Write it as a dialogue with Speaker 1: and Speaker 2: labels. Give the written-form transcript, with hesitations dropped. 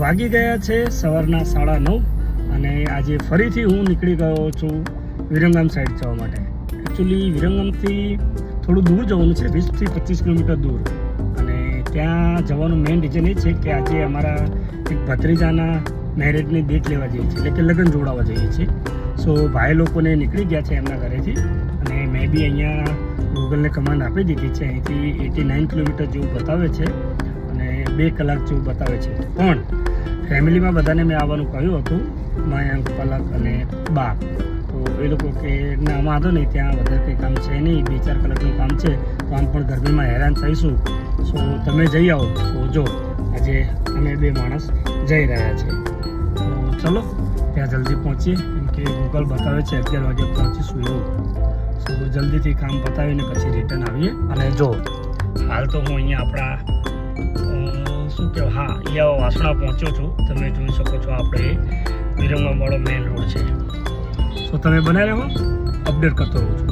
Speaker 1: વાગી ગયા છે સવારના 9:30 અને આજે ફરીથી હું નીકળી ગયો છું વિરંગામ સાઈડ જવા માટે. એકચ્યુઅલી વિરંગામથી થોડું દૂર જવાનું છે, 20 થી 25 કિલોમીટર દૂર. અને ત્યાં જવાનું મેઇન રીઝન એ છે કે આજે અમારા એક ભત્રીજાના મેરેજની ડેટ લેવા જઈએ છીએ, એટલે કે લગ્ન જોડાવા જઈએ છીએ. સો ભાઈ લોકોને નીકળી ગયા છે એમના ઘરેથી અને મેં બી અહીંયા ગૂગલને કમાન્ડ આપી દીધી છે. અહીંથી 89 કિલોમીટર જેવું બતાવે છે અને 2 કલાક જેવું બતાવે છે. પણ ફેમિલીમાં બધાને મેં આવવાનું કહ્યું હતું, મયંક, પલક અને બા. તો એ લોકો કે ના વાંધો નહીં, ત્યાં વધારે કંઈ કામ છે નહીં, 2-4 કલાકનું કામ છે, તો આમ પણ ગરમીમાં હેરાન થઈશું, સો તમે જઈ આવો. તો જો આજે અમે 2 માણસ જઈ રહ્યા છે. તો ચલો ત્યાં જલ્દી પહોંચીએ, કેમ કે ગૂગલ બતાવે છે 11 વાગે પહોંચીશું એવું. સો જલ્દીથી કામ પતાવીને પછી રિટર્ન આવીએ. અને જો હાલ તો હું અહીંયા આપણા શું કહેવાય, હા, અહીંયા વાસણા પહોંચ્યો છું. તમે જોઈ શકો છો આપણે વિરંગામવાળો મેઇન રોડ છે. સો તમે બનાવી રહો, અપડેટ કરતો રહું છું.